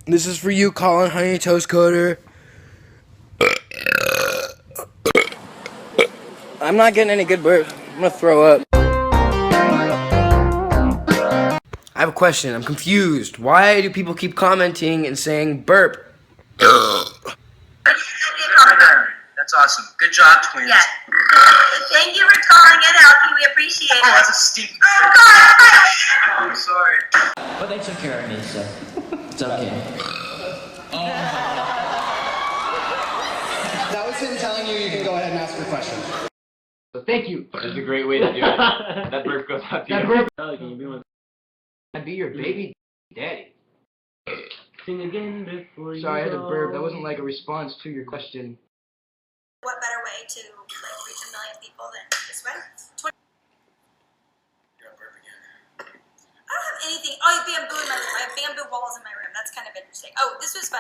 This is for you, Colin Honey Toast Coder. I'm not getting any good burps. I'm gonna throw up. I have a question. I'm confused. Why do people keep commenting and saying burp? That's awesome. Good job, twins. Yeah. Thank you for calling in, Elkie. We appreciate it. Oh, that's a steep. Oh, God. Oh, I'm sorry. But they took care of me, so it's okay. That was him telling you can go ahead and ask your question. So thank you. That's a great way to do it. That burp goes out to you. I'd be your baby daddy. Sing again before you Sorry, I had to go. burp. That wasn't like a response to your question. What better way to reach 1 million people than this way? You're on burp again. I don't have anything. Oh, bamboo in my room. I have bamboo walls in my room. That's kind of interesting. Oh, this was fun.